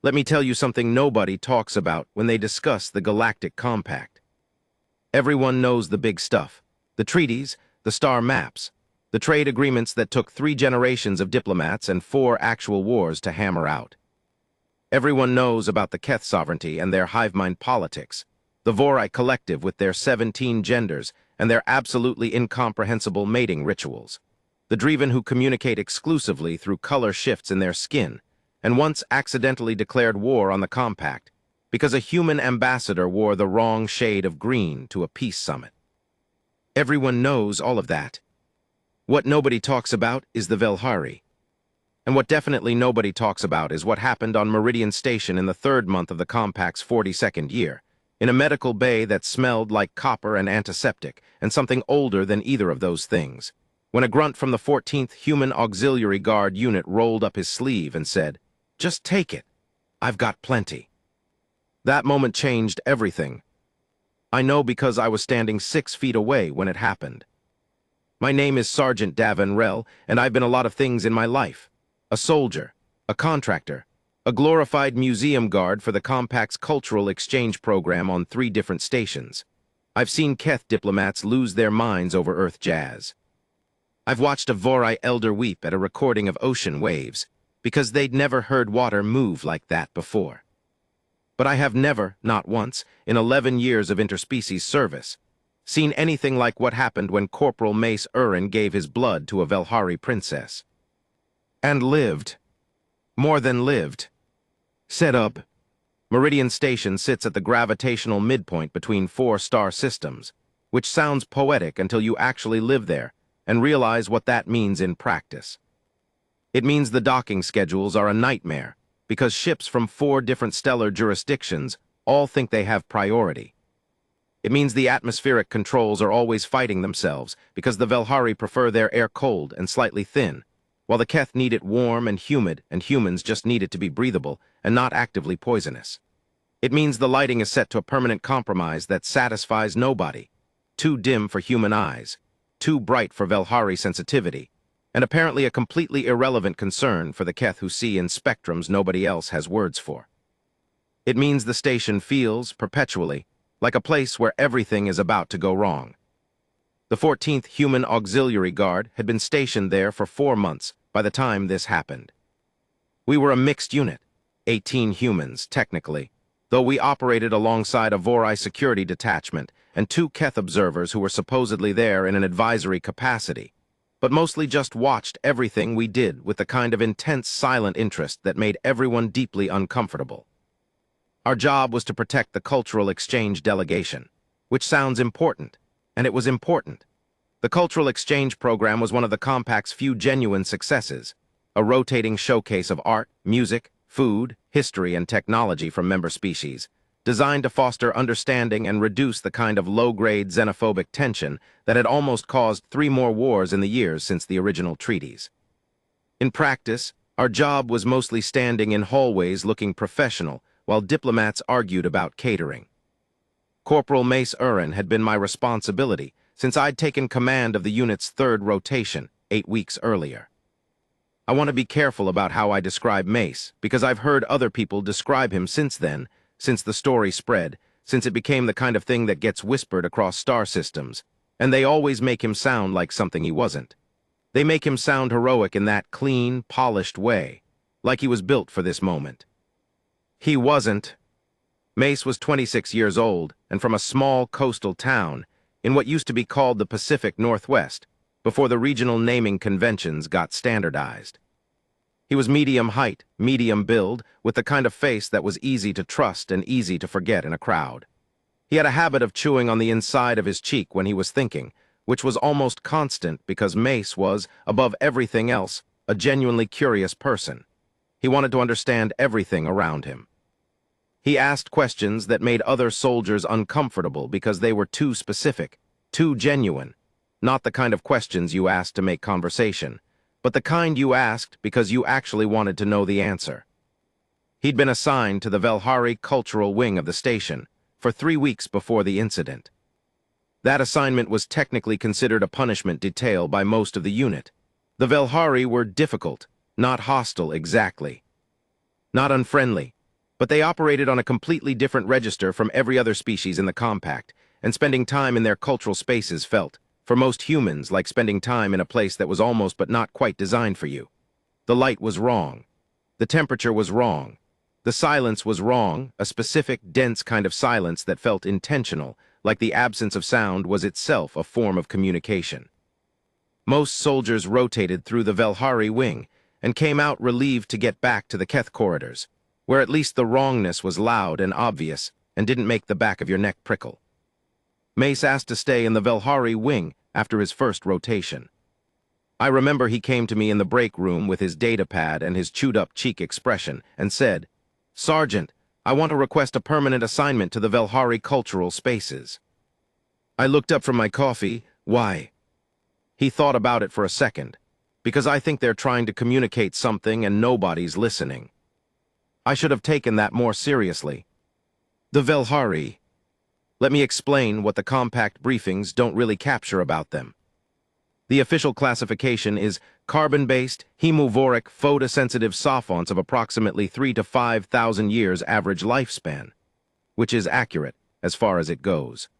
Let me tell you something nobody talks about when they discuss the Galactic Compact. Everyone knows the big stuff: the treaties, the star maps, the trade agreements that took 3 generations of diplomats and 4 actual wars to hammer out. Everyone knows about the Keth sovereignty and their hive mind politics, the Vorai collective with their 17 genders and their absolutely incomprehensible mating rituals, the Driven who communicate exclusively through color shifts in their skin, and once accidentally declared war on the Compact because a human ambassador wore the wrong shade of green to a peace summit. Everyone knows all of that. What nobody talks about is the Velhari. And what definitely nobody talks about is what happened on Meridian Station in the 3rd month of the Compact's 42nd year, in a medical bay that smelled like copper and antiseptic, and something older than either of those things, when a grunt from the 14th Human Auxiliary Guard unit rolled up his sleeve and said, "Just take it. I've got plenty." That moment changed everything. I know because I was standing 6 feet away when it happened. My name is Sergeant Davin Rell, and I've been a lot of things in my life. A soldier, a contractor, a glorified museum guard for the Compact's cultural exchange program on 3 different stations. I've seen Keth diplomats lose their minds over Earth jazz. I've watched a Vorai elder weep at a recording of ocean waves, because they'd never heard water move like that before. But I have never, not once, in 11 years of interspecies service, seen anything like what happened when Corporal Mace Urin gave his blood to a Velhari princess. And lived. More than lived. Set up. Meridian Station sits at the gravitational midpoint between 4 star systems, which sounds poetic until you actually live there and realize what that means in practice. It means the docking schedules are a nightmare, because ships from 4 different stellar jurisdictions all think they have priority. It means the atmospheric controls are always fighting themselves, because the Velhari prefer their air cold and slightly thin, while the Keth need it warm and humid, and humans just need it to be breathable and not actively poisonous. It means the lighting is set to a permanent compromise that satisfies nobody, too dim for human eyes, too bright for Velhari sensitivity, and apparently a completely irrelevant concern for the Keth who see in spectrums nobody else has words for. It means the station feels, perpetually, like a place where everything is about to go wrong. The 14th Human Auxiliary Guard had been stationed there for 4 months by the time this happened. We were a mixed unit, 18 humans, technically, though we operated alongside a Vorai security detachment and 2 Keth observers who were supposedly there in an advisory capacity, but mostly just watched everything we did with the kind of intense silent interest that made everyone deeply uncomfortable. Our job was to protect the cultural exchange delegation, which sounds important, and it was important. The cultural exchange program was one of the Compact's few genuine successes, a rotating showcase of art, music, food, history, and technology from member species, designed to foster understanding and reduce the kind of low-grade xenophobic tension that had almost caused 3 more wars in the years since the original treaties. In practice, our job was mostly standing in hallways looking professional, while diplomats argued about catering. Corporal Mace Urin had been my responsibility since I'd taken command of the unit's 3rd rotation 8 weeks earlier. I want to be careful about how I describe Mace, because I've heard other people describe him since then, since the story spread, since it became the kind of thing that gets whispered across star systems, and they always make him sound like something he wasn't. They make him sound heroic in that clean, polished way, like he was built for this moment. He wasn't. Mace was 26 years old and from a small coastal town in what used to be called the Pacific Northwest before the regional naming conventions got standardized. He was medium height, medium build, with the kind of face that was easy to trust and easy to forget in a crowd. He had a habit of chewing on the inside of his cheek when he was thinking, which was almost constant because Mace was, above everything else, a genuinely curious person. He wanted to understand everything around him. He asked questions that made other soldiers uncomfortable because they were too specific, too genuine, not the kind of questions you asked to make conversation, but the kind you asked because you actually wanted to know the answer. He'd been assigned to the Velhari cultural wing of the station for 3 weeks before the incident. That assignment was technically considered a punishment detail by most of the unit. The Velhari were difficult, not hostile exactly. Not unfriendly, But they operated on a completely different register from every other species in the compact, and spending time in their cultural spaces felt, for most humans, like spending time in a place that was almost but not quite designed for you. The light was wrong. The temperature was wrong. The silence was wrong, a specific, dense kind of silence that felt intentional, like the absence of sound was itself a form of communication. Most soldiers rotated through the Velhari wing and came out relieved to get back to the Keth corridors, where at least the wrongness was loud and obvious and didn't make the back of your neck prickle. Mace asked to stay in the Velhari wing after his first rotation. I remember he came to me in the break room with his data pad and his chewed-up cheek expression and said, "Sergeant, I want to request a permanent assignment to the Velhari cultural spaces." I looked up from my coffee. Why? He thought about it for a second. Because I think they're trying to communicate something and nobody's listening. I should have taken that more seriously. The Velhari. Let me explain what the compact briefings don't really capture about them. The official classification is carbon-based, hemovoric, photosensitive sophonts of approximately 3,000 to 5,000 years average lifespan, which is accurate as far as it goes.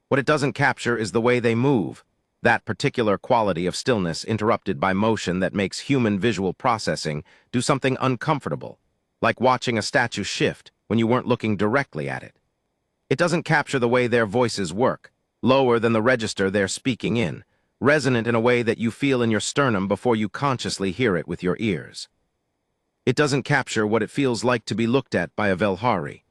What it doesn't capture is the way they move, that particular quality of stillness interrupted by motion that makes human visual processing do something uncomfortable, like watching a statue shift when you weren't looking directly at it. It doesn't capture the way their voices work, lower than the register they're speaking in, resonant in a way that you feel in your sternum before you consciously hear it with your ears. It doesn't capture what it feels like to be looked at by a Velhari.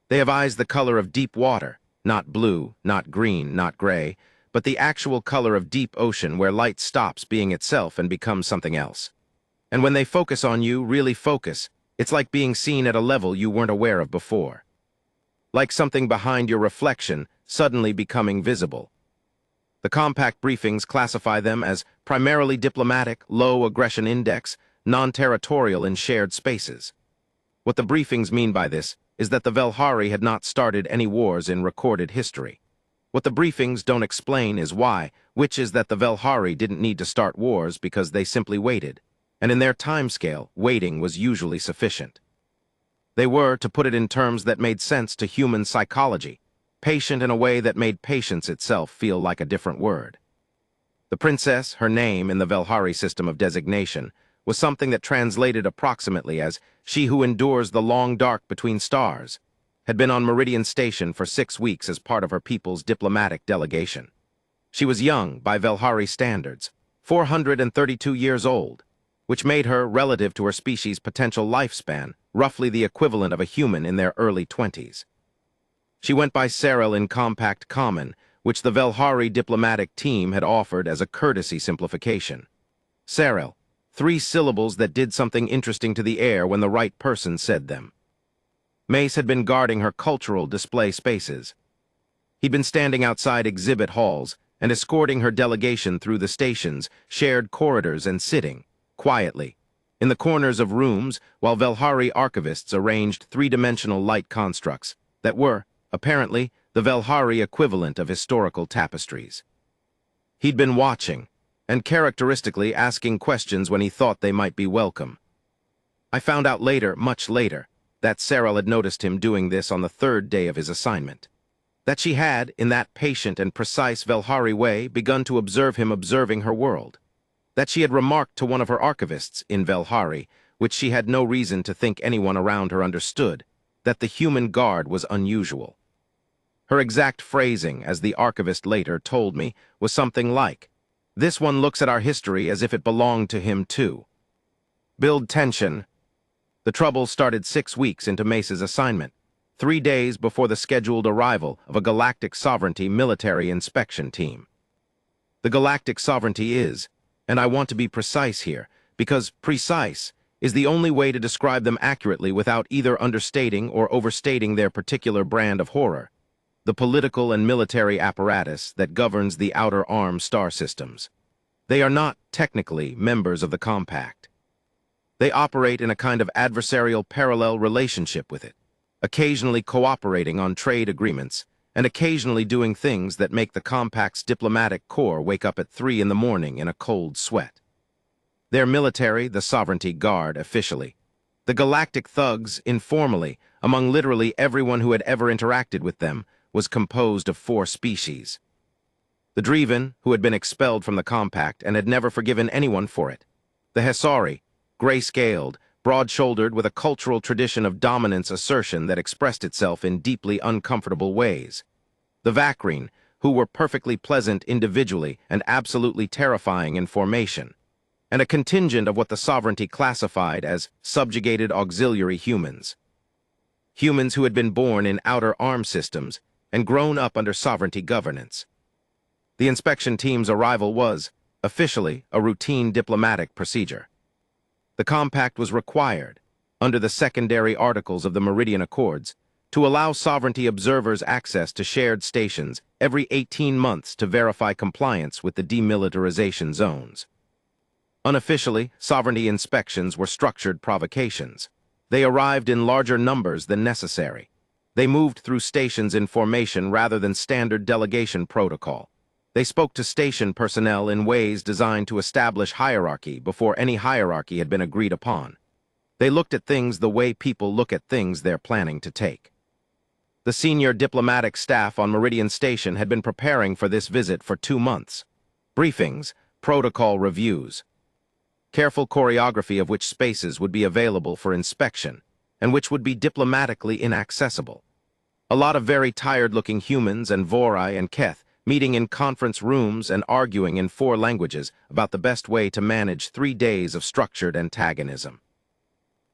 They have eyes the color of deep water, not blue, not green, not gray, but the actual color of deep ocean where light stops being itself and becomes something else. And when they focus on you, really focus, it's like being seen at a level you weren't aware of before. Like something behind your reflection suddenly becoming visible. The compact briefings classify them as primarily diplomatic, low aggression index, non-territorial in shared spaces. What the briefings mean by this is that the Velhari had not started any wars in recorded history. What the briefings don't explain is why, which is that the Velhari didn't need to start wars because they simply waited, and in their timescale, waiting was usually sufficient. They were, to put it in terms that made sense to human psychology, patient in a way that made patience itself feel like a different word. The princess, her name in the Velhari system of designation, was something that translated approximately as she who endures the long dark between stars, had been on Meridian Station for 6 weeks as part of her people's diplomatic delegation. She was young by Velhari standards, 432 years old, which made her, relative to her species' potential lifespan, roughly the equivalent of a human in their early 20s. She went by Serel in Compact Common, which the Velhari diplomatic team had offered as a courtesy simplification. Serel, 3 syllables that did something interesting to the air when the right person said them. Mace had been guarding her cultural display spaces. He'd been standing outside exhibit halls and escorting her delegation through the stations, shared corridors, and sitting, quietly, in the corners of rooms while Velhari archivists arranged 3-dimensional light constructs that were, apparently, the Velhari equivalent of historical tapestries. He'd been watching, and characteristically asking questions when he thought they might be welcome. I found out later, much later, that Serel had noticed him doing this on the 3rd day of his assignment. That she had, in that patient and precise Velhari way, begun to observe him observing her world. That she had remarked to one of her archivists in Velhari, which she had no reason to think anyone around her understood, that the human guard was unusual. Her exact phrasing, as the archivist later told me, was something like, "This one looks at our history as if it belonged to him too." Build tension. The trouble started 6 weeks into Mace's assignment, 3 days before the scheduled arrival of a Galactic Sovereignty military inspection team. The Galactic Sovereignty is, and I want to be precise here, because precise is the only way to describe them accurately without either understating or overstating their particular brand of horror, the political and military apparatus that governs the Outer Arm star systems. They are not, technically, members of the Compact. They operate in a kind of adversarial parallel relationship with it, occasionally cooperating on trade agreements, and occasionally doing things that make the Compact's diplomatic corps wake up at 3 in the morning in a cold sweat. Their military, the Sovereignty Guard officially, The galactic thugs, informally, among literally everyone who had ever interacted with them, was composed of 4 species. The Driven, who had been expelled from the compact and had never forgiven anyone for it. The Hesari, gray-scaled, broad-shouldered with a cultural tradition of dominance assertion that expressed itself in deeply uncomfortable ways. The Vakrine, who were perfectly pleasant individually and absolutely terrifying in formation. And a contingent of what the sovereignty classified as subjugated auxiliary humans. Humans who had been born in outer arm systems and grown up under sovereignty governance. The inspection team's arrival was, officially, a routine diplomatic procedure. The compact was required, under the secondary articles of the Meridian Accords, to allow sovereignty observers access to shared stations every 18 months to verify compliance with the demilitarization zones. Unofficially, sovereignty inspections were structured provocations. They arrived in larger numbers than necessary. They moved through stations in formation rather than standard delegation protocol. They spoke to station personnel in ways designed to establish hierarchy before any hierarchy had been agreed upon. They looked at things the way people look at things they're planning to take. The senior diplomatic staff on Meridian Station had been preparing for this visit for 2 months. Briefings, protocol reviews, careful choreography of which spaces would be available for inspection and which would be diplomatically inaccessible. A lot of very tired-looking humans and Vorai and Keth meeting in conference rooms and arguing in 4 languages about the best way to manage 3 days of structured antagonism.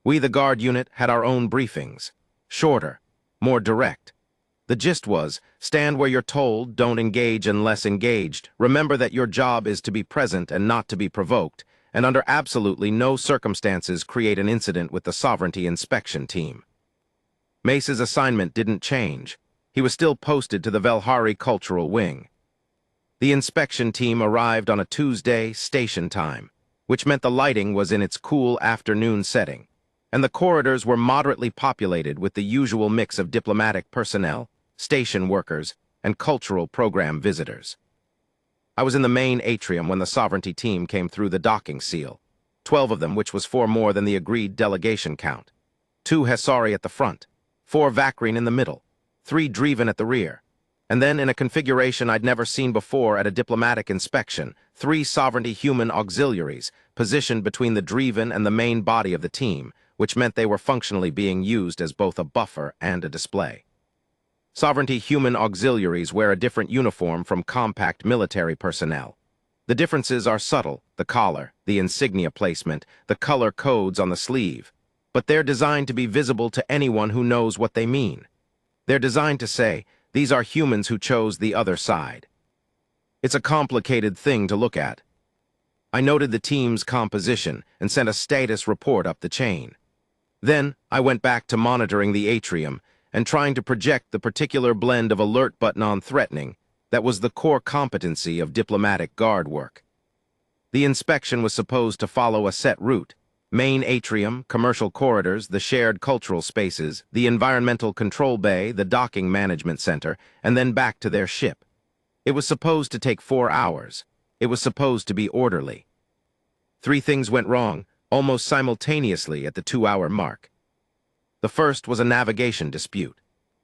We, the guard unit, had our own briefings, shorter, more direct. The gist was, stand where you're told, don't engage unless engaged, remember that your job is to be present and not to be provoked, and under absolutely no circumstances create an incident with the sovereignty inspection team. Mace's assignment didn't change. He was still posted to the Velhari Cultural Wing. The inspection team arrived on a Tuesday station time, which meant the lighting was in its cool afternoon setting, and the corridors were moderately populated with the usual mix of diplomatic personnel, station workers, and cultural program visitors. I was in the main atrium when the sovereignty team came through the docking seal, 12 of them, which was 4 more than the agreed delegation count. 2 Hesari at the front, 4 Vakrine in the middle, 3 Driven at the rear, and then in a configuration I'd never seen before at a diplomatic inspection, 3 sovereignty human auxiliaries positioned between the Driven and the main body of the team, which meant they were functionally being used as both a buffer and a display. Sovereignty human auxiliaries wear a different uniform from compact military personnel. The differences are subtle, the collar, the insignia placement, the color codes on the sleeve, but they're designed to be visible to anyone who knows what they mean. They're designed to say, these are humans who chose the other side. It's a complicated thing to look at. I noted the team's composition and sent a status report up the chain. Then I went back to monitoring the atrium and trying to project the particular blend of alert but non-threatening that was the core competency of diplomatic guard work. The inspection was supposed to follow a set route: main atrium, commercial corridors, the shared cultural spaces, the environmental control bay, the docking management center, and then back to their ship. It was supposed to take 4 hours. It was supposed to be orderly. 3 things went wrong, almost simultaneously at the 2-hour mark. The first was a navigation dispute.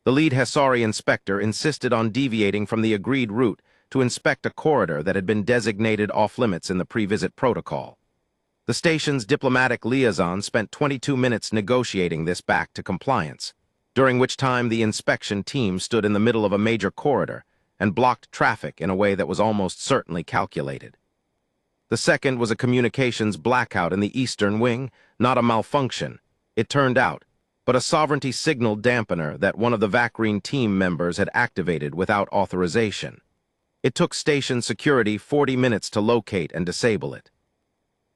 The lead Hesari inspector insisted on deviating from the agreed route to inspect a corridor that had been designated off-limits in the pre-visit protocol. The station's diplomatic liaison spent 22 minutes negotiating this back to compliance, during which time the inspection team stood in the middle of a major corridor and blocked traffic in a way that was almost certainly calculated. The second was a communications blackout in the Eastern Wing, not a malfunction, it turned out, but a sovereignty signal dampener that one of the Vakrine team members had activated without authorization. It took station security 40 minutes to locate and disable it.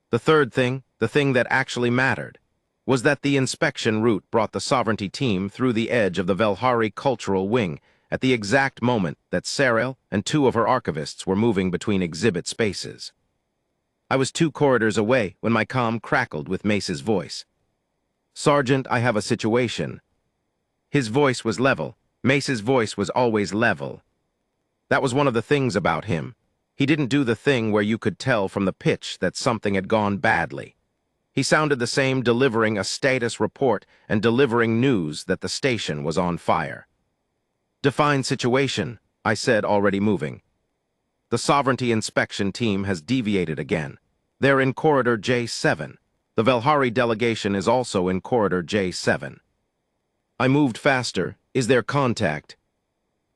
The third thing, the thing that actually mattered, was that the inspection route brought the sovereignty team through the edge of the Velhari Cultural Wing at the exact moment that Sarel and 2 of her archivists were moving between exhibit spaces. I was 2 corridors away when my comm crackled with Mace's voice. "Sergeant, I have a situation." His voice was level. Mace's voice was always level. That was one of the things about him. He didn't do the thing where you could tell from the pitch that something had gone badly. He sounded the same, delivering a status report and delivering news that the station was on fire. "Define situation," I said, already moving. "The sovereignty inspection team has deviated again. They're in corridor J7. The Velhari delegation is also in corridor J7. I moved faster. "Is there contact?"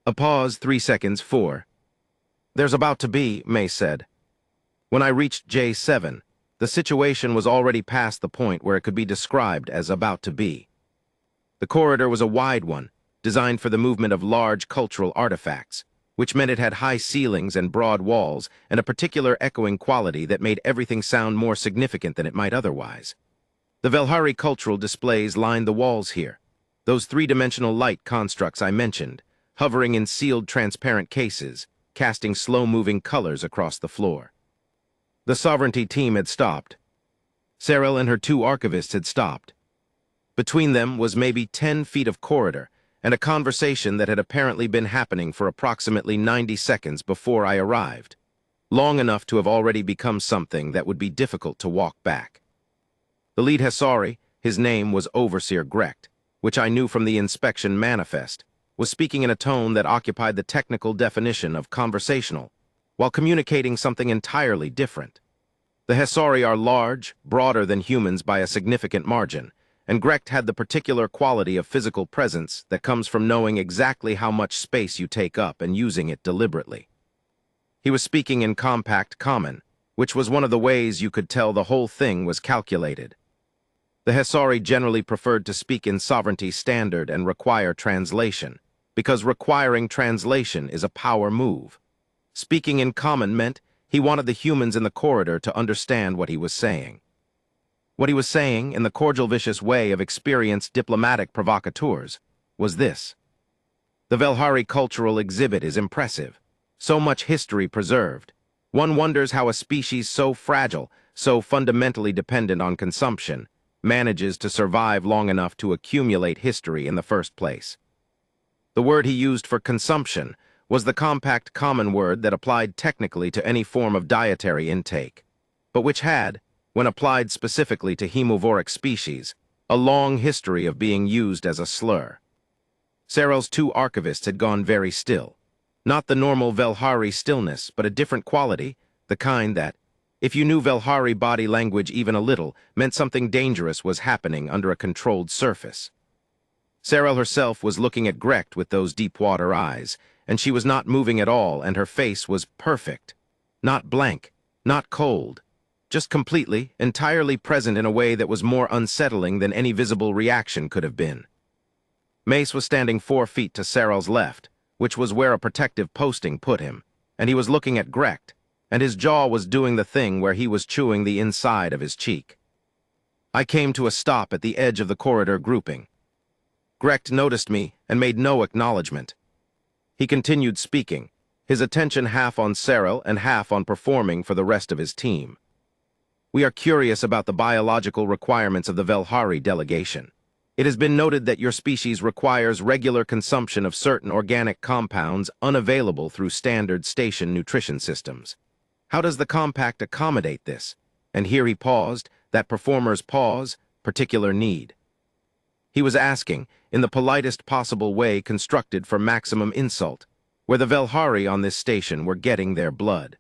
A pause, 3 seconds, 4. "There's about to be," May said. When I reached J7, the situation was already past the point where it could be described as about to be. The corridor was a wide one, designed for the movement of large cultural artifacts, which meant it had high ceilings and broad walls and a particular echoing quality that made everything sound more significant than it might otherwise. The Velhari cultural displays lined the walls here, those three-dimensional light constructs I mentioned, hovering in sealed transparent cases, casting slow-moving colors across the floor. The sovereignty team had stopped. Cyril and her 2 archivists had stopped. Between them was maybe 10 feet of corridor, and a conversation that had apparently been happening for approximately 90 seconds before I arrived, long enough to have already become something that would be difficult to walk back. The lead Hesari, his name was Overseer Grecht, which I knew from the inspection manifest, was speaking in a tone that occupied the technical definition of conversational, while communicating something entirely different. The Hesari are large, broader than humans by a significant margin, and Grecht had the particular quality of physical presence that comes from knowing exactly how much space you take up and using it deliberately. He was speaking in compact common, which was one of the ways you could tell the whole thing was calculated. The Hesari generally preferred to speak in sovereignty standard and require translation, because requiring translation is a power move. Speaking in common meant he wanted the humans in the corridor to understand what he was saying. What he was saying, in the cordial, vicious way of experienced diplomatic provocateurs, was this: the Velhari cultural exhibit is impressive. So much history preserved. One wonders how a species so fragile, so fundamentally dependent on consumption, manages to survive long enough to accumulate history in the first place. The word he used for consumption was the compact common word that applied technically to any form of dietary intake, but which had, when applied specifically to hemovoric species, a long history of being used as a slur. Cyril's 2 archivists had gone very still. Not the normal Velhari stillness, but a different quality, the kind that, if you knew Velhari body language even a little, meant something dangerous was happening under a controlled surface. Cyril herself was looking at Grecht with those deep-water eyes, and she was not moving at all, and her face was perfect. Not blank, not cold, just completely, entirely present in a way that was more unsettling than any visible reaction could have been. Mace was standing 4 feet to Cyril's left, which was where a protective posting put him, and he was looking at Grecht, and his jaw was doing the thing where he was chewing the inside of his cheek. I came to a stop at the edge of the corridor grouping. Grecht noticed me and made no acknowledgement. He continued speaking, his attention half on Cyril and half on performing for the rest of his team. "We are curious about the biological requirements of the Velhari delegation. It has been noted that your species requires regular consumption of certain organic compounds unavailable through standard station nutrition systems. How does the compact accommodate this?" And here he paused, that performer's pause, particular need. He was asking, in the politest possible way constructed for maximum insult, where the Velhari on this station were getting their blood.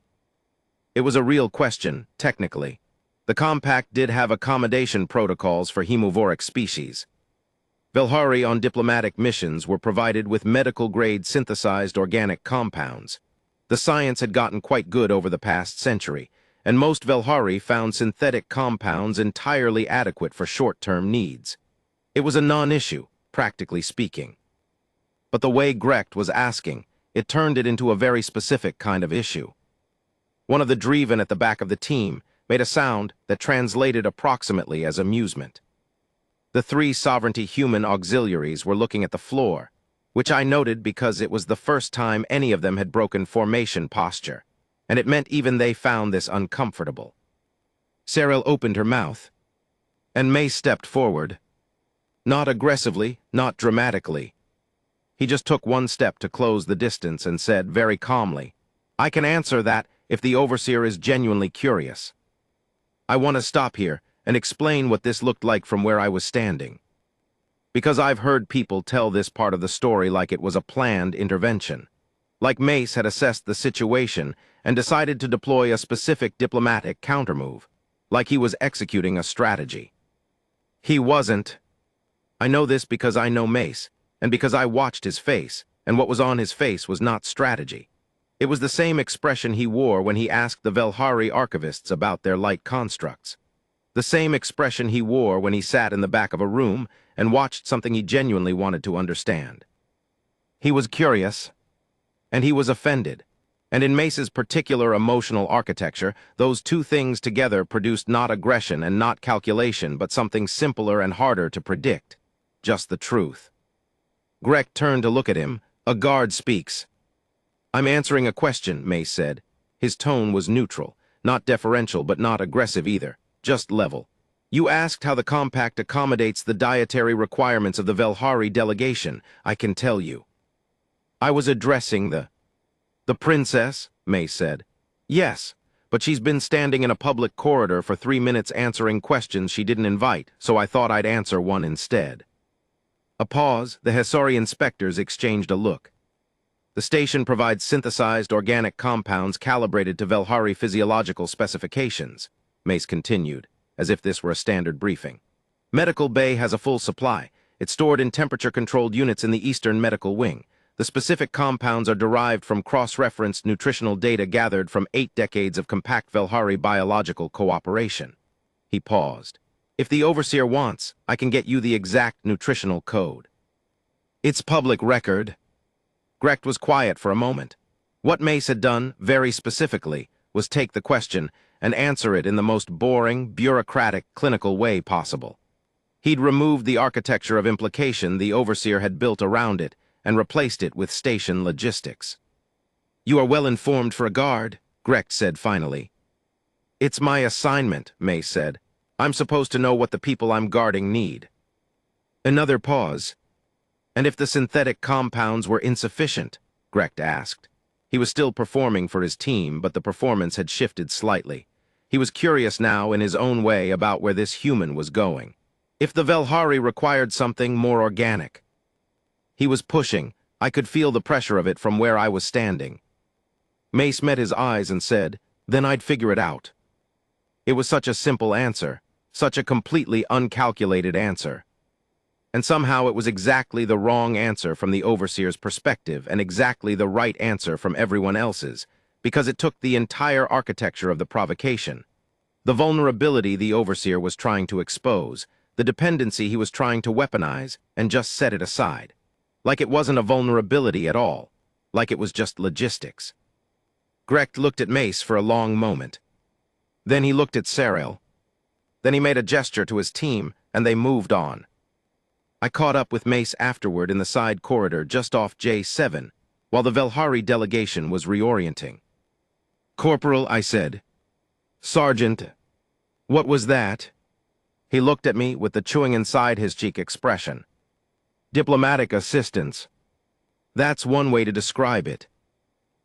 It was a real question, technically. The compact did have accommodation protocols for hemovoric species. Velhari on diplomatic missions were provided with medical-grade synthesized organic compounds. The science had gotten quite good over the past century, and most Velhari found synthetic compounds entirely adequate for short-term needs. It was a non-issue, practically speaking. But the way Grecht was asking, it turned it into a very specific kind of issue. One of the Dreven at the back of the team made a sound that translated approximately as amusement. The 3 sovereignty human auxiliaries were looking at the floor, which I noted because it was the first time any of them had broken formation posture, and it meant even they found this uncomfortable. Cyril opened her mouth, and May stepped forward. Not aggressively, not dramatically. He just took 1 step to close the distance and said very calmly, "I can answer that if the overseer is genuinely curious. I want to stop here and explain what this looked like from where I was standing. Because I've heard people tell this part of the story like it was a planned intervention. Like Mace had assessed the situation and decided to deploy a specific diplomatic countermove. Like he was executing a strategy. He wasn't. I know this because I know Mace, and because I watched his face, and what was on his face was not strategy. It was the same expression he wore when he asked the Velhari archivists about their light constructs. The same expression he wore when he sat in the back of a room and watched something he genuinely wanted to understand. He was curious, and he was offended, and in Mace's particular emotional architecture, those two things together produced not aggression and not calculation, but something simpler and harder to predict, just the truth. Greg turned to look at him. A guard speaks. I'm answering a question, Mace said. His tone was neutral, not deferential but not aggressive either, just level. You asked how the compact accommodates the dietary requirements of the Velhari delegation, I can tell you. I was addressing the princess, Mace said. Yes, but she's been standing in a public corridor for 3 minutes answering questions she didn't invite, so I thought I'd answer one instead. A pause, the Hesari inspectors exchanged a look. The station provides synthesized organic compounds calibrated to Velhari physiological specifications, Mace continued, as if this were a standard briefing. Medical Bay has a full supply. It's stored in temperature-controlled units in the Eastern Medical Wing. The specific compounds are derived from cross-referenced nutritional data gathered from 8 decades of compact Velhari biological cooperation. He paused. If the Overseer wants, I can get you the exact nutritional code. It's public record. Grecht was quiet for a moment. What Mace had done, very specifically, was take the question and answer it in the most boring, bureaucratic, clinical way possible. He'd removed the architecture of implication the Overseer had built around it and replaced it with station logistics. You are well informed for a guard, Grecht said finally. It's my assignment, Mace said. I'm supposed to know what the people I'm guarding need. Another pause. And if the synthetic compounds were insufficient? Grecht asked. He was still performing for his team, but the performance had shifted slightly. He was curious now in his own way about where this human was going. If the Velhari required something more organic. He was pushing. I could feel the pressure of it from where I was standing. Mace met his eyes and said, then I'd figure it out. It was such a simple answer, such a completely uncalculated answer. And somehow it was exactly the wrong answer from the Overseer's perspective and exactly the right answer from everyone else's, because it took the entire architecture of the provocation. The vulnerability the Overseer was trying to expose, the dependency he was trying to weaponize, and just set it aside. Like it wasn't a vulnerability at all, like it was just logistics. Grecht looked at Mace for a long moment. Then he looked at Cyril. Then he made a gesture to his team, and they moved on. I caught up with Mace afterward in the side corridor just off J7, while the Velhari delegation was reorienting. Corporal, I said. Sergeant. What was that? He looked at me with the chewing inside his cheek expression. Diplomatic assistance. That's one way to describe it.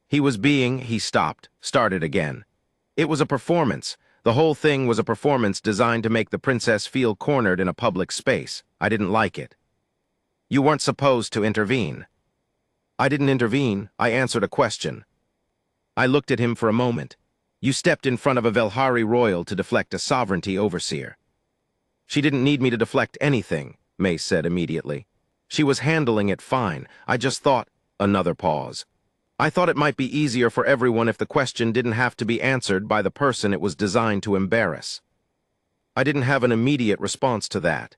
He stopped, started again. It was a performance. The whole thing was a performance designed to make the princess feel cornered in a public space. I didn't like it. You weren't supposed to intervene. I didn't intervene. I answered a question. I looked at him for a moment. You stepped in front of a Velhari royal to deflect a sovereignty overseer. She didn't need me to deflect anything, Mace said immediately. She was handling it fine. I just thought, another pause. I thought it might be easier for everyone if the question didn't have to be answered by the person it was designed to embarrass. I didn't have an immediate response to that.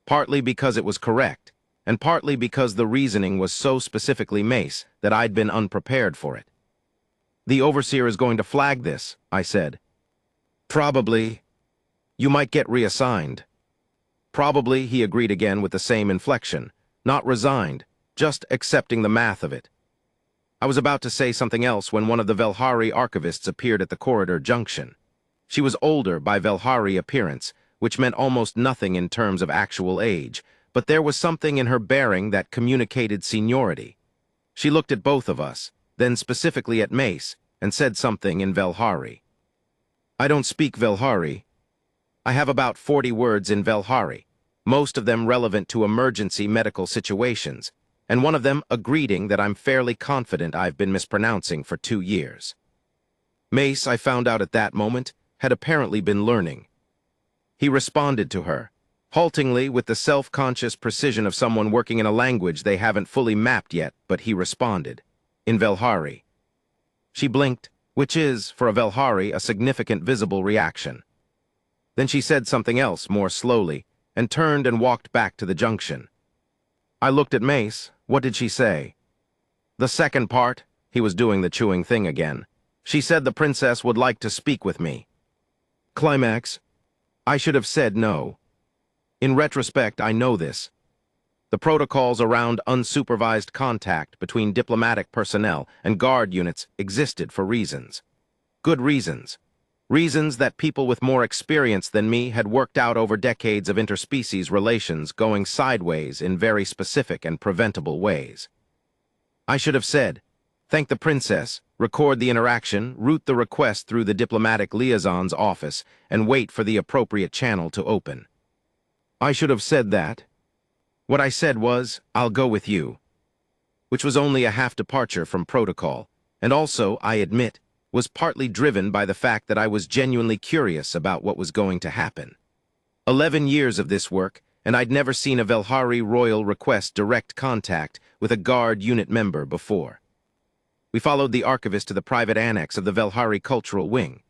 Partly because it was correct, and partly because the reasoning was so specifically Mace that I'd been unprepared for it. The Overseer is going to flag this, I said. Probably. You might get reassigned. Probably, he agreed again with the same inflection, not resigned, just accepting the math of it. I was about to say something else when one of the Velhari archivists appeared at the corridor junction. She was older by Velhari appearance, which meant almost nothing in terms of actual age, but there was something in her bearing that communicated seniority. She looked at both of us, then specifically at Mace, and said something in Velhari. I don't speak Velhari. I have about 40 words in Velhari, most of them relevant to emergency medical situations, and one of them a greeting that I'm fairly confident I've been mispronouncing for 2 years. Mace, I found out at that moment, had apparently been learning. He responded to her, haltingly with the self-conscious precision of someone working in a language they haven't fully mapped yet, but he responded, in Velhari. She blinked, which is, for a Velhari, a significant visible reaction. Then she said something else more slowly, and turned and walked back to the junction. I looked at Mace. What did she say? The second part. He was doing the chewing thing again. She said the princess would like to speak with me. Climax. I should have said no. In retrospect, I know this. The protocols around unsupervised contact between diplomatic personnel and guard units existed for reasons. Good reasons. Reasons that people with more experience than me had worked out over decades of interspecies relations going sideways in very specific and preventable ways. I should have said, thank the princess, record the interaction, route the request through the diplomatic liaison's office, and wait for the appropriate channel to open. I should have said that. What I said was, I'll go with you, which was only a half departure from protocol, and also, I admit, was partly driven by the fact that I was genuinely curious about what was going to happen. 11 years of this work, and I'd never seen a Velhari royal request direct contact with a guard unit member before. We followed the archivist to the private annex of the Velhari Cultural Wing,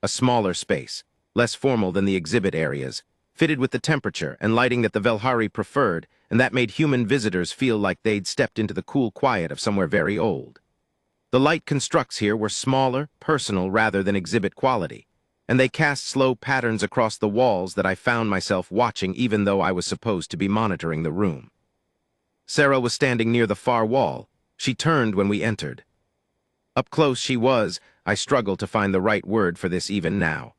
a smaller space, less formal than the exhibit areas, fitted with the temperature and lighting that the Velhari preferred, and that made human visitors feel like they'd stepped into the cool quiet of somewhere very old. The light constructs here were smaller, personal rather than exhibit quality, and they cast slow patterns across the walls that I found myself watching even though I was supposed to be monitoring the room. Sarah was standing near the far wall. She turned when we entered. Up close she was, I struggle to find the right word for this even now.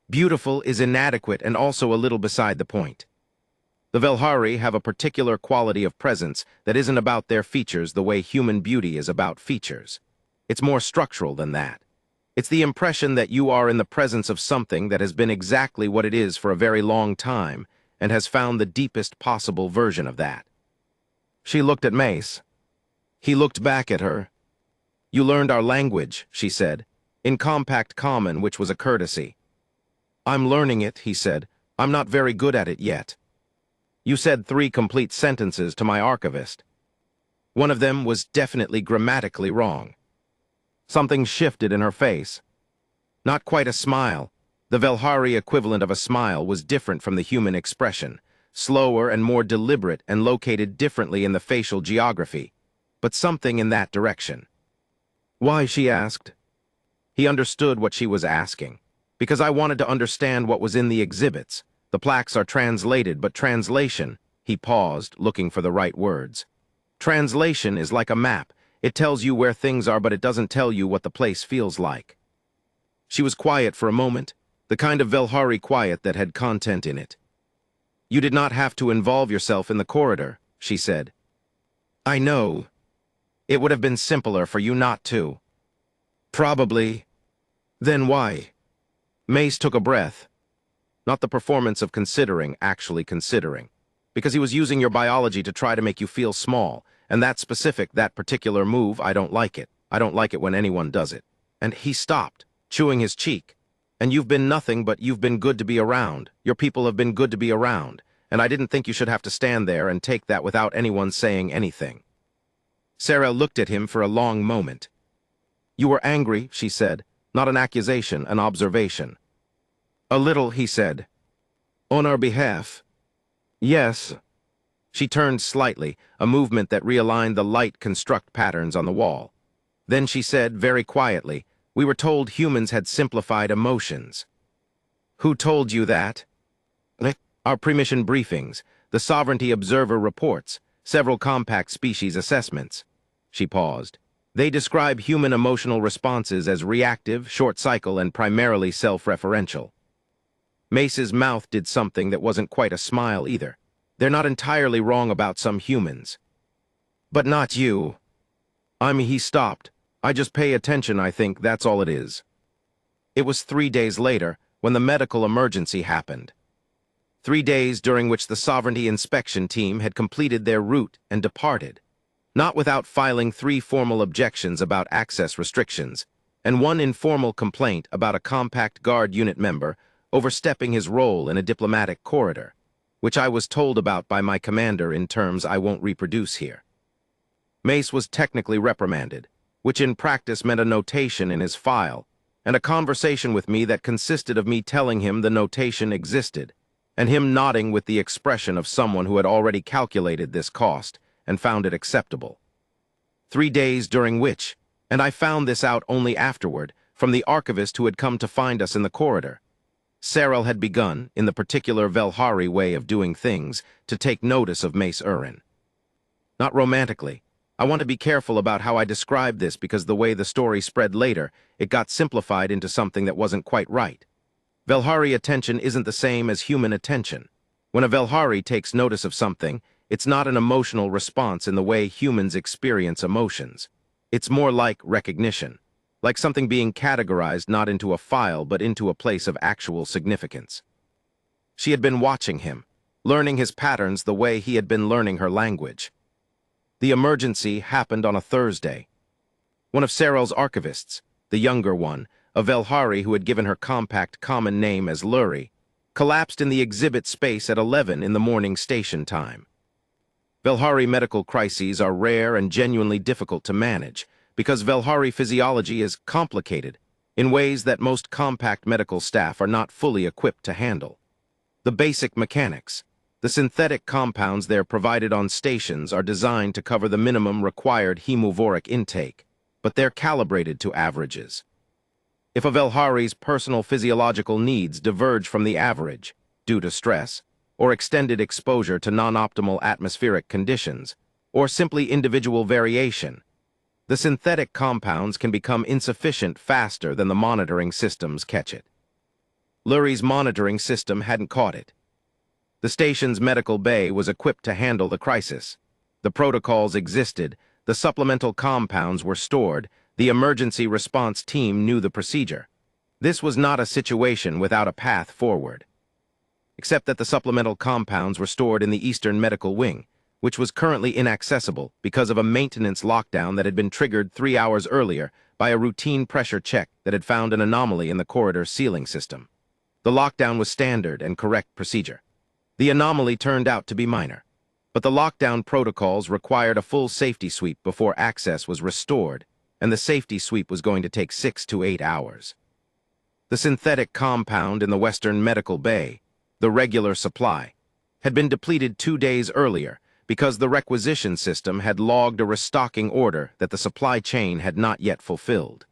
Beautiful is inadequate and also a little beside the point. The Velhari have a particular quality of presence that isn't about their features the way human beauty is about features. It's more structural than that. It's the impression that you are in the presence of something that has been exactly what it is for a very long time and has found the deepest possible version of that. She looked at Mace. He looked back at her. You learned our language, she said, in compact common, which was a courtesy. I'm learning it, he said. I'm not very good at it yet. You said 3 complete sentences to my archivist. One of them was definitely grammatically wrong. Something shifted in her face. Not quite a smile. The Velhari equivalent of a smile was different from the human expression, slower and more deliberate and located differently in the facial geography, but something in that direction. Why, she asked. He understood what she was asking. Because I wanted to understand what was in the exhibits. The plaques are translated, but translation, he paused, looking for the right words. Translation is like a map. It tells you where things are, but it doesn't tell you what the place feels like. She was quiet for a moment, the kind of Velhari quiet that had content in it. You did not have to involve yourself in the corridor, she said. I know. It would have been simpler for you not to. Probably. Then why? Mace took a breath. Not the performance of considering, actually considering. Because he was using your biology to try to make you feel small, and that specific, that particular move, I don't like it. I don't like it when anyone does it. And he stopped, chewing his cheek. And you've been nothing but you've been good to be around. Your people have been good to be around. And I didn't think you should have to stand there and take that without anyone saying anything. Sarah looked at him for a long moment. You were angry, she said. Not an accusation, an observation. A little, he said. On our behalf. Yes. She turned slightly, a movement that realigned the light construct patterns on the wall. Then she said, very quietly, we were told humans had simplified emotions. Who told you that? Our pre-mission briefings, the Sovereignty Observer reports, several compact species assessments. She paused. They describe human emotional responses as reactive, short-cycle, and primarily self-referential. Mace's mouth did something that wasn't quite a smile either. They're not entirely wrong about some humans. But not you. He stopped. I just pay attention, I think, that's all it is. It was 3 days later, when the medical emergency happened. 3 days during which the Sovereignty Inspection Team had completed their route and departed, not without filing 3 formal objections about access restrictions and 1 informal complaint about a compact guard unit member overstepping his role in a diplomatic corridor, which I was told about by my commander in terms I won't reproduce here. Mace was technically reprimanded, which in practice meant a notation in his file, and a conversation with me that consisted of me telling him the notation existed, and him nodding with the expression of someone who had already calculated this cost and found it acceptable. 3 days during which, and I found this out only afterward, from the archivist who had come to find us in the corridor, Sarel had begun, in the particular Velhari way of doing things, to take notice of Mace Urin. Not romantically. I want to be careful about how I describe this because the way the story spread later, it got simplified into something that wasn't quite right. Velhari attention isn't the same as human attention. When a Velhari takes notice of something, it's not an emotional response in the way humans experience emotions. It's more like recognition, like something being categorized not into a file but into a place of actual significance. She had been watching him, learning his patterns the way he had been learning her language. The emergency happened on a Thursday. One of Sarel's archivists, the younger one, a Velhari who had given her compact common name as Lurie, collapsed in the exhibit space at 11 in the morning station time. Velhari medical crises are rare and genuinely difficult to manage because Velhari physiology is complicated in ways that most compact medical staff are not fully equipped to handle. The basic mechanics, the synthetic compounds they're provided on stations are designed to cover the minimum required hemovoric intake, but they're calibrated to averages. If a Velhari's personal physiological needs diverge from the average, due to stress, or extended exposure to non-optimal atmospheric conditions, or simply individual variation, the synthetic compounds can become insufficient faster than the monitoring systems catch it. Lurie's monitoring system hadn't caught it. The station's medical bay was equipped to handle the crisis. The protocols existed, the supplemental compounds were stored, the emergency response team knew the procedure. This was not a situation without a path forward. Except that the supplemental compounds were stored in the Eastern Medical Wing, which was currently inaccessible because of a maintenance lockdown that had been triggered 3 hours earlier by a routine pressure check that had found an anomaly in the corridor sealing system. The lockdown was standard and correct procedure. The anomaly turned out to be minor, but the lockdown protocols required a full safety sweep before access was restored, and the safety sweep was going to take 6 to 8 hours. The synthetic compound in the Western Medical Bay, the regular supply, had been depleted 2 days earlier because the requisition system had logged a restocking order that the supply chain had not yet fulfilled.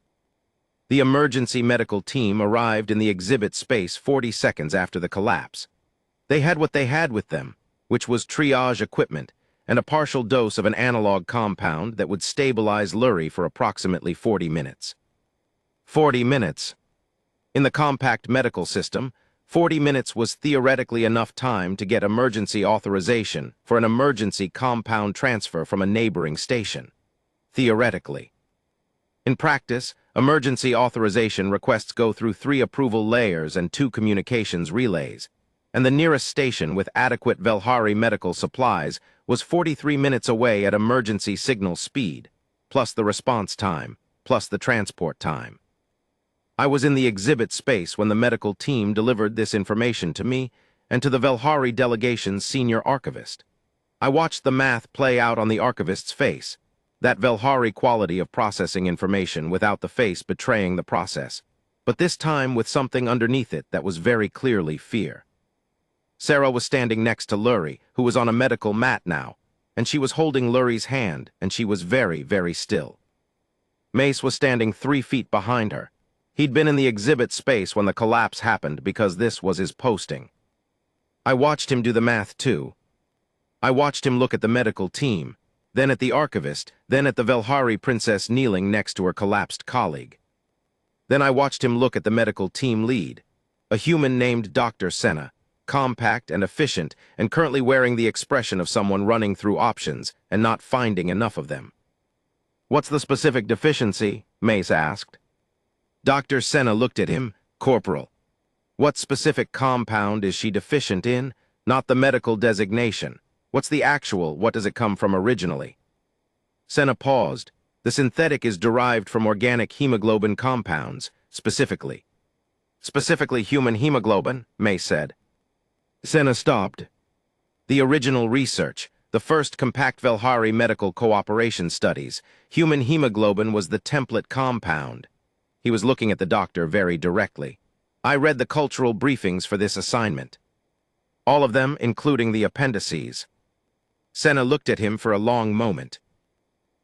The emergency medical team arrived in the exhibit space 40 seconds after the collapse. They had what they had with them, which was triage equipment and a partial dose of an analog compound that would stabilize Lurie for approximately 40 minutes. 40 minutes. In the compact medical system, 40 minutes was theoretically enough time to get emergency authorization for an emergency compound transfer from a neighboring station. Theoretically. In practice, emergency authorization requests go through 3 approval layers and 2 communications relays, and the nearest station with adequate Velhari medical supplies was 43 minutes away at emergency signal speed, plus the response time, plus the transport time. I was in the exhibit space when the medical team delivered this information to me and to the Velhari delegation's senior archivist. I watched the math play out on the archivist's face, that Velhari quality of processing information without the face betraying the process, but this time with something underneath it that was very clearly fear. Sarah was standing next to Lurie, who was on a medical mat now, and she was holding Lurie's hand, and she was very, very still. Mace was standing 3 feet behind her. He'd been in the exhibit space when the collapse happened because this was his posting. I watched him do the math too. I watched him look at the medical team, then at the archivist, then at the Velhari princess kneeling next to her collapsed colleague. Then I watched him look at the medical team lead, a human named Dr. Senna, compact and efficient and currently wearing the expression of someone running through options and not finding enough of them. "What's the specific deficiency?" Mace asked. Dr. Senna looked at him. "Corporal." What specific compound is she deficient in? Not the medical designation. What's the actual, what does it come from originally? Senna paused. The synthetic is derived from organic hemoglobin compounds, specifically. Specifically human hemoglobin, May said. Senna stopped. The original research, the first compact Velhari medical cooperation studies, human hemoglobin was the template compound. He was looking at the doctor very directly. I read the cultural briefings for this assignment. All of them, including the appendices. Senna looked at him for a long moment.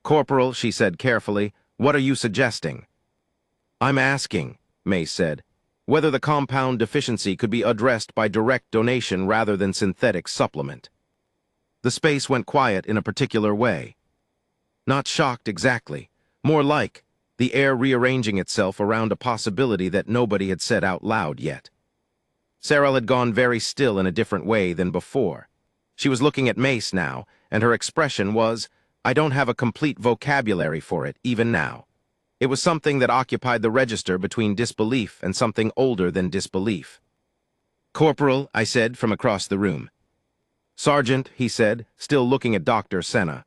Corporal, she said carefully, what are you suggesting? I'm asking, May said, whether the compound deficiency could be addressed by direct donation rather than synthetic supplement. The space went quiet in a particular way. Not shocked exactly, more like the air rearranging itself around a possibility that nobody had said out loud yet. Sarah had gone very still in a different way than before. She was looking at Mace now, and her expression was, I don't have a complete vocabulary for it, even now. It was something that occupied the register between disbelief and something older than disbelief. Corporal, I said from across the room. Sergeant, he said, still looking at Dr. Senna.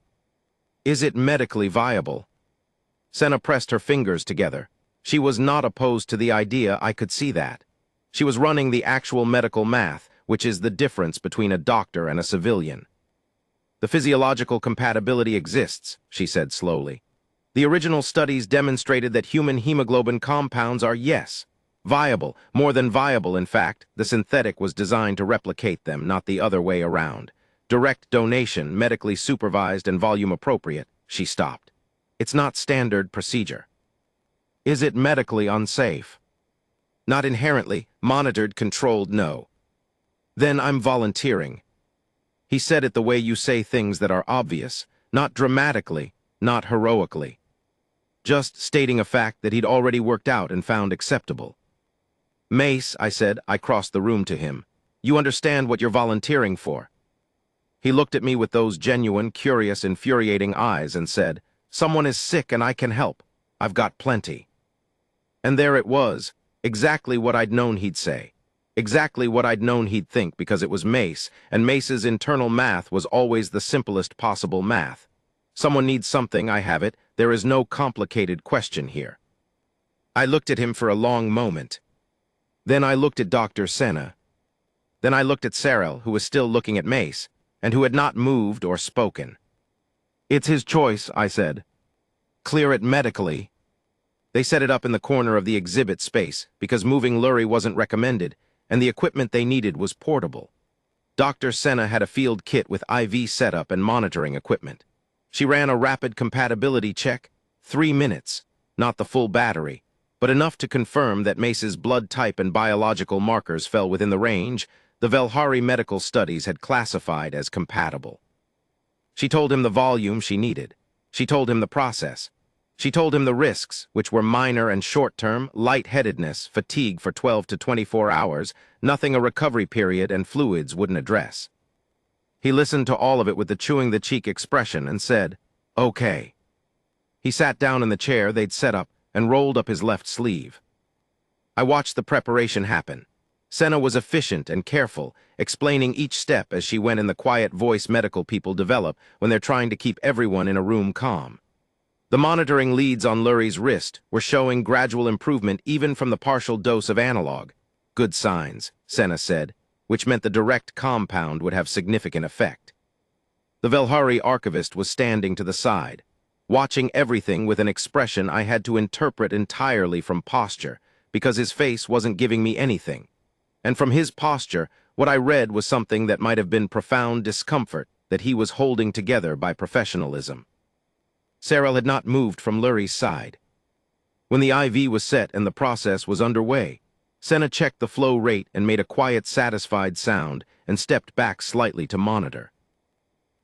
Is it medically viable? Senna pressed her fingers together. She was not opposed to the idea, I could see that. She was running the actual medical math, which is the difference between a doctor and a civilian. The physiological compatibility exists, she said slowly. The original studies demonstrated that human hemoglobin compounds are, yes, viable, more than viable in fact. The synthetic was designed to replicate them, not the other way around. Direct donation, medically supervised and volume appropriate. She stopped. It's not standard procedure. Is it medically unsafe? Not inherently, monitored, controlled, no. Then I'm volunteering. He said it the way you say things that are obvious, not dramatically, not heroically. Just stating a fact that he'd already worked out and found acceptable. Mace, I said, I crossed the room to him. You understand what you're volunteering for? He looked at me with those genuine, curious, infuriating eyes and said, someone is sick and I can help. I've got plenty. And there it was, exactly what I'd known he'd say. Exactly what I'd known he'd think, because it was Mace, and Mace's internal math was always the simplest possible math. Someone needs something, I have it. There is no complicated question here. I looked at him for a long moment. Then I looked at Dr. Senna. Then I looked at Sarah, who was still looking at Mace, and who had not moved or spoken. It's his choice, I said. Clear it medically. They set it up in the corner of the exhibit space, because moving Lurie wasn't recommended, and the equipment they needed was portable. Dr. Senna had a field kit with IV setup and monitoring equipment. She ran a rapid compatibility check, 3 minutes, not the full battery, but enough to confirm that Mace's blood type and biological markers fell within the range the Velhari medical studies had classified as compatible. She told him the volume she needed. She told him the process. She told him the risks, which were minor and short-term, lightheadedness, fatigue for 12 to 24 hours, nothing a recovery period and fluids wouldn't address. He listened to all of it with the chewing-the-cheek expression and said, okay. He sat down in the chair they'd set up and rolled up his left sleeve. I watched the preparation happen. Senna was efficient and careful, explaining each step as she went in the quiet voice medical people develop when they're trying to keep everyone in a room calm. The monitoring leads on Lurie's wrist were showing gradual improvement even from the partial dose of analog. Good signs, Senna said, which meant the direct compound would have significant effect. The Velhari archivist was standing to the side, watching everything with an expression I had to interpret entirely from posture, because his face wasn't giving me anything. And from his posture, what I read was something that might have been profound discomfort that he was holding together by professionalism. Sarah had not moved from Lurie's side. When the IV was set and the process was underway, Senna checked the flow rate and made a quiet, satisfied sound and stepped back slightly to monitor.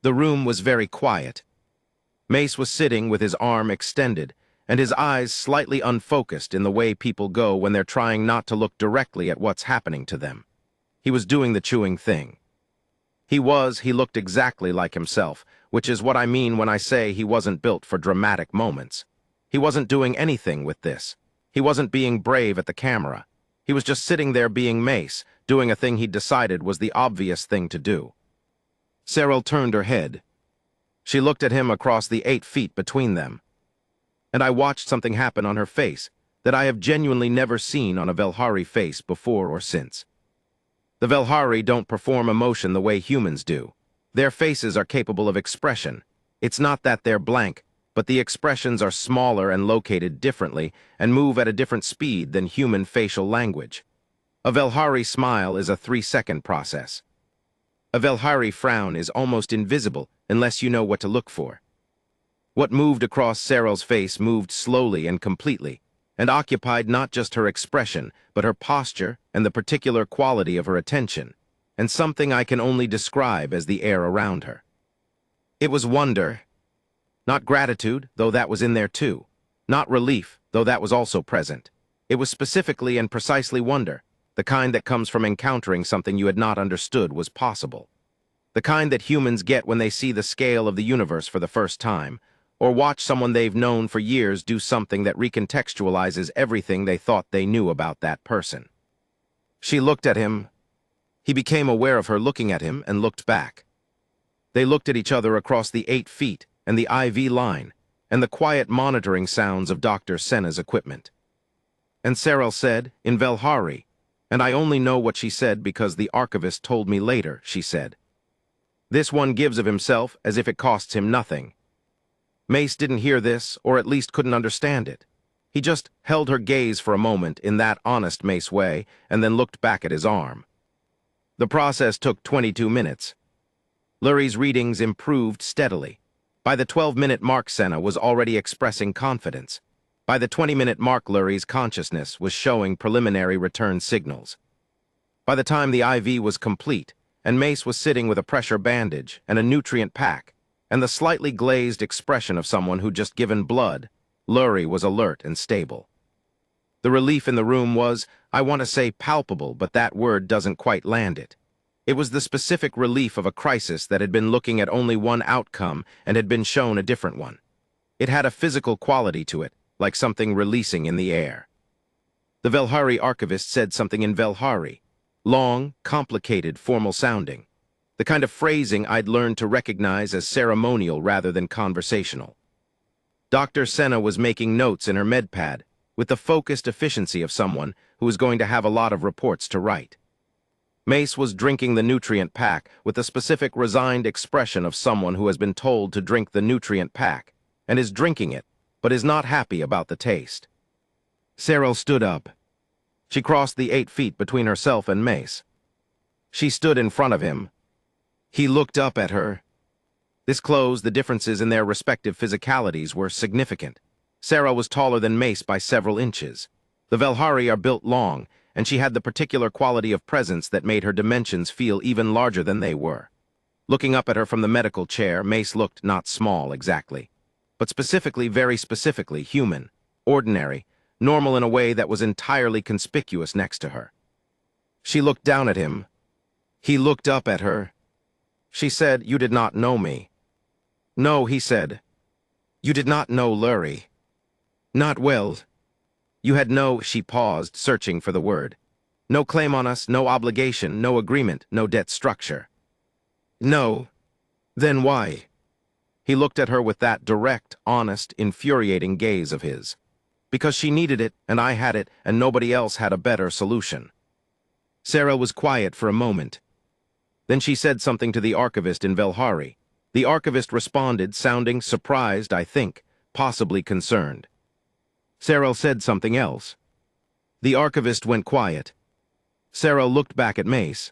The room was very quiet. Mace was sitting with his arm extended and his eyes slightly unfocused in the way people go when they're trying not to look directly at what's happening to them. He was doing the chewing thing. He looked exactly like himself, which is what I mean when I say he wasn't built for dramatic moments. He wasn't doing anything with this. He wasn't being brave at the camera. He was just sitting there being Mace, doing a thing he'd decided was the obvious thing to do. Cyril turned her head. She looked at him across the 8 feet between them. And I watched something happen on her face that I have genuinely never seen on a Velhari face before or since. The Velhari don't perform emotion the way humans do. Their faces are capable of expression. It's not that they're blank, but the expressions are smaller and located differently and move at a different speed than human facial language. A Velhari smile is a 3-second process. A Velhari frown is almost invisible unless you know what to look for. What moved across Cyril's face moved slowly and completely, and occupied not just her expression, but her posture and the particular quality of her attention, and something I can only describe as the air around her. It was wonder. Not gratitude, though that was in there too. Not relief, though that was also present. It was specifically and precisely wonder, the kind that comes from encountering something you had not understood was possible. The kind that humans get when they see the scale of the universe for the first time, or watch someone they've known for years do something that recontextualizes everything they thought they knew about that person. She looked at him. He became aware of her looking at him and looked back. They looked at each other across the 8 feet and the IV line and the quiet monitoring sounds of Dr. Senna's equipment. And Cyril said, in Velhari, and I only know what she said because the archivist told me later, she said, "This one gives of himself as if it costs him nothing." Mace didn't hear this, or at least couldn't understand it. He just held her gaze for a moment in that honest Mace way and then looked back at his arm. The process took 22 minutes. Lurie's readings improved steadily. By the 12-minute mark, Senna was already expressing confidence. By the 20-minute mark, Lurie's consciousness was showing preliminary return signals. By the time the IV was complete, and Mace was sitting with a pressure bandage and a nutrient pack, and the slightly glazed expression of someone who'd just given blood, Lurie was alert and stable. The relief in the room was, I want to say palpable, but that word doesn't quite land it. It was the specific relief of a crisis that had been looking at only one outcome and had been shown a different one. It had a physical quality to it, like something releasing in the air. The Velhari archivist said something in Velhari, long, complicated, formal sounding. The kind of phrasing I'd learned to recognize as ceremonial rather than conversational. Dr. Senna was making notes in her medpad with the focused efficiency of someone who was going to have a lot of reports to write. Mace was drinking the nutrient pack with the specific resigned expression of someone who has been told to drink the nutrient pack and is drinking it, but is not happy about the taste. Cyril stood up. She crossed the 8 feet between herself and Mace. She stood in front of him. He looked up at her. This closed the differences in their respective physicalities were significant. Sarah was taller than Mace by several inches. The Velhari are built long, and she had the particular quality of presence that made her dimensions feel even larger than they were. Looking up at her from the medical chair, Mace looked not small exactly, but specifically, very specifically, human, ordinary, normal in a way that was entirely conspicuous next to her. She looked down at him. He looked up at her. She said, "You did not know me." "No," he said. "You did not know Lurie." "Not well. You had no," she paused, searching for the word. "No claim on us, no obligation, no agreement, no debt structure." "No. Then why?" He looked at her with that direct, honest, infuriating gaze of his. "Because she needed it, and I had it, and nobody else had a better solution." Sarah was quiet for a moment. Then she said something to the archivist in Velhari. The archivist responded, sounding surprised, I think, possibly concerned. Sarah said something else. The archivist went quiet. Sarah looked back at Mace.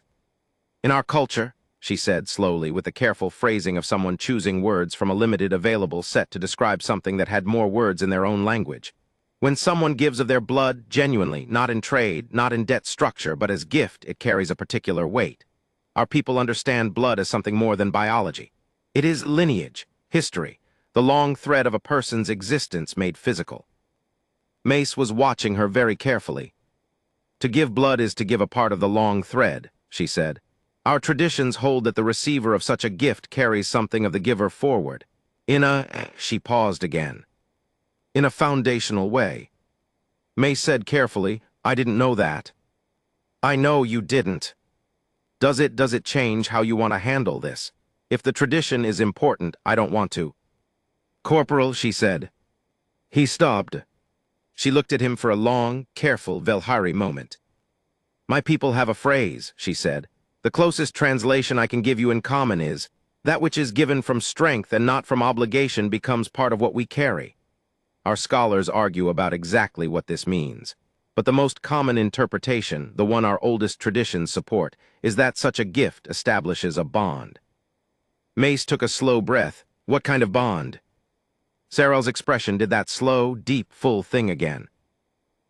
"In our culture," she said slowly, with the careful phrasing of someone choosing words from a limited available set to describe something that had more words in their own language. "When someone gives of their blood, genuinely, not in trade, not in debt structure, but as gift, it carries a particular weight. Our people understand blood as something more than biology. It is lineage, history, the long thread of a person's existence made physical." Mace was watching her very carefully. "To give blood is to give a part of the long thread," she said. "Our traditions hold that the receiver of such a gift carries something of the giver forward. In a," she paused again, "in a foundational way." Mace said carefully, "I didn't know that." I know you didn't. Does it change how you want to handle this? If the tradition is important, I don't want to. Corporal, she said. He stopped. She looked at him for a long, careful Velhari moment. My people have a phrase, she said. The closest translation I can give you in common is, that which is given from strength and not from obligation becomes part of what we carry. Our scholars argue about exactly what this means. But the most common interpretation, the one our oldest traditions support, is that such a gift establishes a bond. Mace took a slow breath. What kind of bond? Sarel's expression did that slow, deep, full thing again.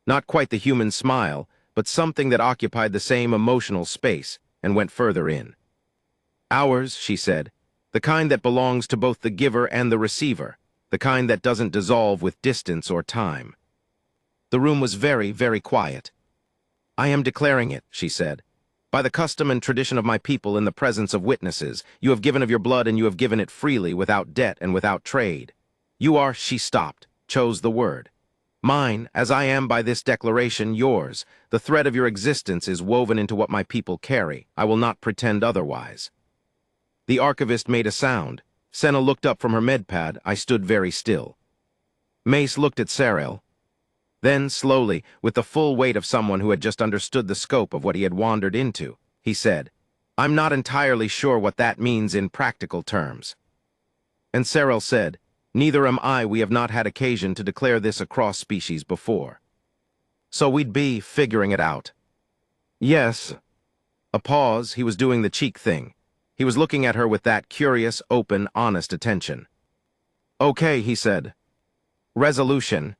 Not quite the human smile, but something that occupied the same emotional space and went further in. Ours, she said, the kind that belongs to both the giver and the receiver, the kind that doesn't dissolve with distance or time. The room was very, very quiet. I am declaring it, she said. By the custom and tradition of my people in the presence of witnesses, you have given of your blood and you have given it freely, without debt and without trade. You are, she stopped, chose the word. Mine, as I am by this declaration, yours. The thread of your existence is woven into what my people carry. I will not pretend otherwise. The archivist made a sound. Senna looked up from her medpad. I stood very still. Mace looked at Sarel. Then, slowly, with the full weight of someone who had just understood the scope of what he had wandered into, he said, I'm not entirely sure what that means in practical terms. And Sarel said, Neither am I. We have not had occasion to declare this across species before. So we'd be figuring it out. Yes. A pause. He was doing the cheek thing. He was looking at her with that curious, open, honest attention. Okay, he said. Resolution.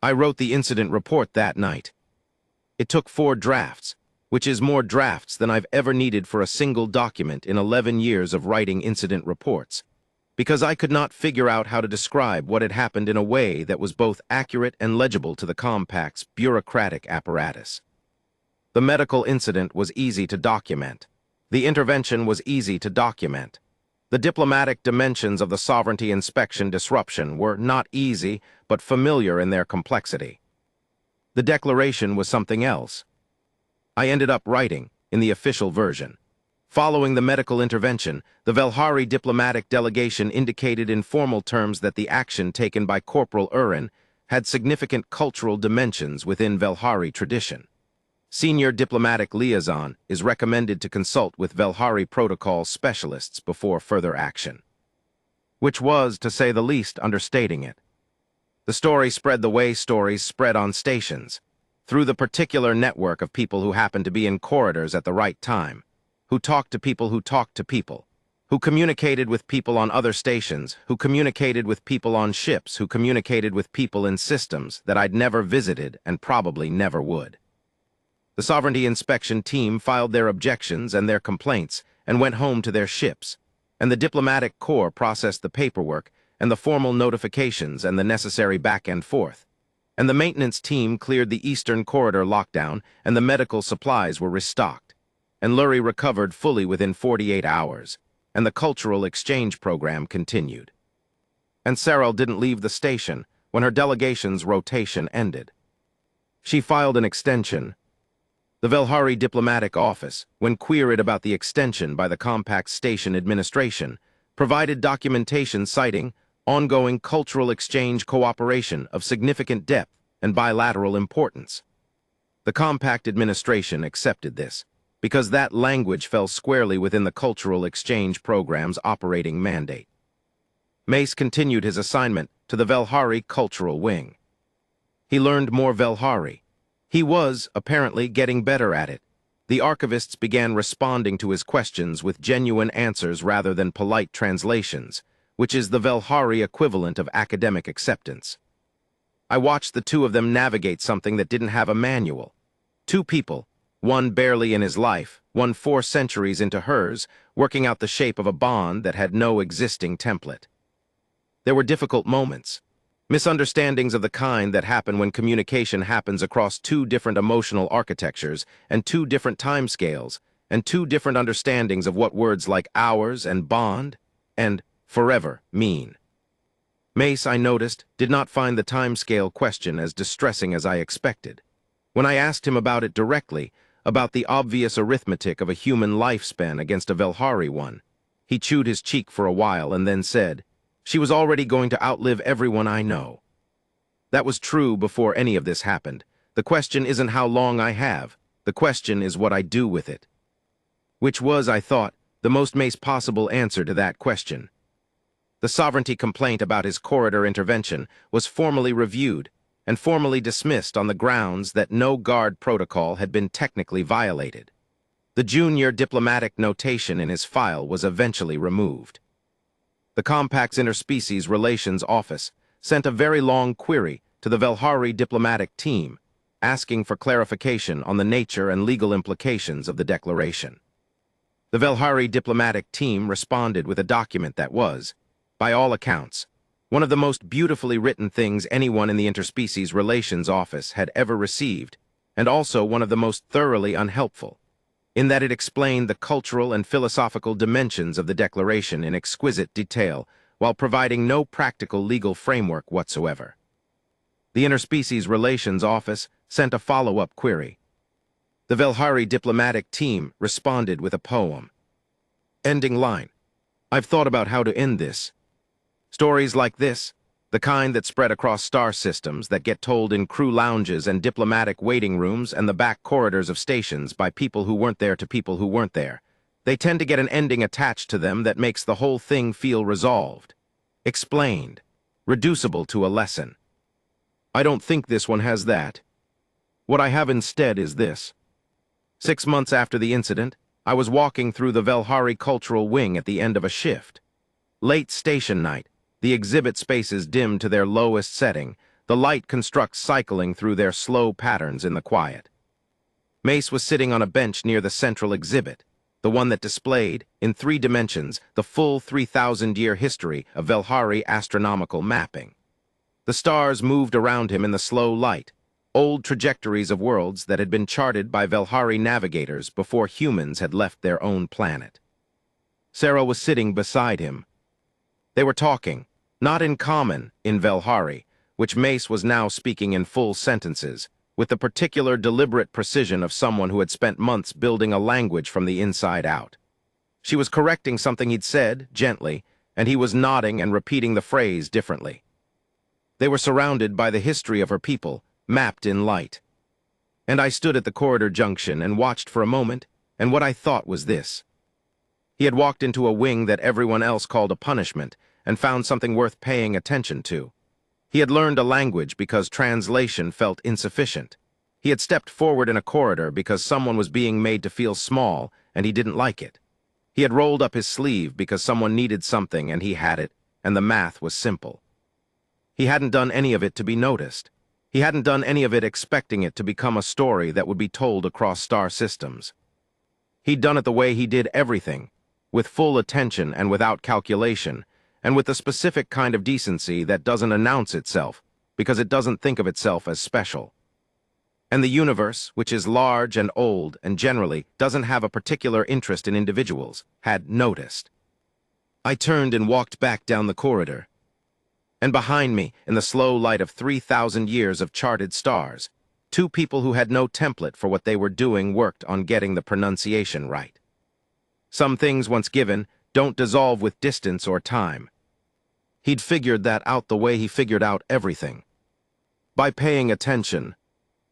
I wrote the incident report that night. It took 4 drafts, which is more drafts than I've ever needed for a single document in 11 years of writing incident reports, because I could not figure out how to describe what had happened in a way that was both accurate and legible to the Compact's bureaucratic apparatus. The medical incident was easy to document. The intervention was easy to document. The diplomatic dimensions of the sovereignty inspection disruption were not easy, but familiar in their complexity. The declaration was something else. I ended up writing, in the official version. Following the medical intervention, the Velhari diplomatic delegation indicated in formal terms that the action taken by Corporal Urin had significant cultural dimensions within Velhari tradition. Senior diplomatic liaison is recommended to consult with Velhari protocol specialists before further action. Which was, to say the least, understating it. The story spread the way stories spread on stations, through the particular network of people who happened to be in corridors at the right time, who talked to people who talked to people, who communicated with people on other stations, who communicated with people on ships, who communicated with people in systems that I'd never visited and probably never would. The Sovereignty Inspection team filed their objections and their complaints and went home to their ships, and the Diplomatic Corps processed the paperwork and the formal notifications and the necessary back and forth, and the maintenance team cleared the Eastern Corridor lockdown and the medical supplies were restocked, and Lurie recovered fully within 48 hours, and the cultural exchange program continued. And Sarel didn't leave the station when her delegation's rotation ended. She filed an extension. The Velhari Diplomatic Office, when queried about the extension by the Compact Station Administration, provided documentation citing ongoing cultural exchange cooperation of significant depth and bilateral importance. The Compact Administration accepted this, because that language fell squarely within the cultural exchange program's operating mandate. Mace continued his assignment to the Velhari Cultural Wing. He learned more Velhari. He was, apparently, getting better at it. The archivists began responding to his questions with genuine answers rather than polite translations, which is the Velhari equivalent of academic acceptance. I watched the two of them navigate something that didn't have a manual. 2 people, one barely in his life, one 4 centuries into hers, working out the shape of a bond that had no existing template. There were difficult moments. Misunderstandings of the kind that happen when communication happens across 2 different emotional architectures and 2 different timescales and 2 different understandings of what words like ours and bond and forever mean. Mace, I noticed, did not find the timescale question as distressing as I expected. When I asked him about it directly, about the obvious arithmetic of a human lifespan against a Velhari one. He chewed his cheek for a while and then said, "She was already going to outlive everyone I know." That was true before any of this happened. The question isn't how long I have. The question is what I do with it. Which was, I thought, the most possible answer to that question. The sovereignty complaint about his corridor intervention was formally reviewed and formally dismissed on the grounds that no guard protocol had been technically violated. The junior diplomatic notation in his file was eventually removed. The Compact's Interspecies Relations Office sent a very long query to the Velhari diplomatic team, asking for clarification on the nature and legal implications of the declaration. The Velhari diplomatic team responded with a document that was, by all accounts, one of the most beautifully written things anyone in the Interspecies Relations Office had ever received, and also one of the most thoroughly unhelpful, in that it explained the cultural and philosophical dimensions of the declaration in exquisite detail, while providing no practical legal framework whatsoever. The Interspecies Relations Office sent a follow-up query. The Velhari diplomatic team responded with a poem. Ending line. I've thought about how to end this. Stories like this, the kind that spread across star systems that get told in crew lounges and diplomatic waiting rooms and the back corridors of stations by people who weren't there to people who weren't there, they tend to get an ending attached to them that makes the whole thing feel resolved, explained, reducible to a lesson. I don't think this one has that. What I have instead is this. 6 months after the incident, I was walking through the Velhari Cultural Wing at the end of a shift. Late station night, the exhibit spaces dim to their lowest setting, the light constructs cycling through their slow patterns in the quiet. Mace was sitting on a bench near the central exhibit, the one that displayed, in 3 dimensions, the full 3,000-year history of Velhari astronomical mapping. The stars moved around him in the slow light, old trajectories of worlds that had been charted by Velhari navigators before humans had left their own planet. Sarah was sitting beside him. They were talking, not in common, in Velhari, which Mace was now speaking in full sentences, with the particular deliberate precision of someone who had spent months building a language from the inside out. She was correcting something he'd said, gently, and he was nodding and repeating the phrase differently. They were surrounded by the history of her people, mapped in light. And I stood at the corridor junction and watched for a moment, and what I thought was this. He had walked into a wing that everyone else called a punishment and found something worth paying attention to. He had learned a language because translation felt insufficient. He had stepped forward in a corridor because someone was being made to feel small and he didn't like it. He had rolled up his sleeve because someone needed something and he had it, and the math was simple. He hadn't done any of it to be noticed. He hadn't done any of it expecting it to become a story that would be told across star systems. He'd done it the way he did everything, with full attention and without calculation, and with the specific kind of decency that doesn't announce itself because it doesn't think of itself as special. And the universe, which is large and old and generally doesn't have a particular interest in individuals, had noticed. I turned and walked back down the corridor. And behind me, in the slow light of 3,000 years of charted stars, 2 people who had no template for what they were doing worked on getting the pronunciation right. Some things once given don't dissolve with distance or time. He'd figured that out the way he figured out everything. By paying attention,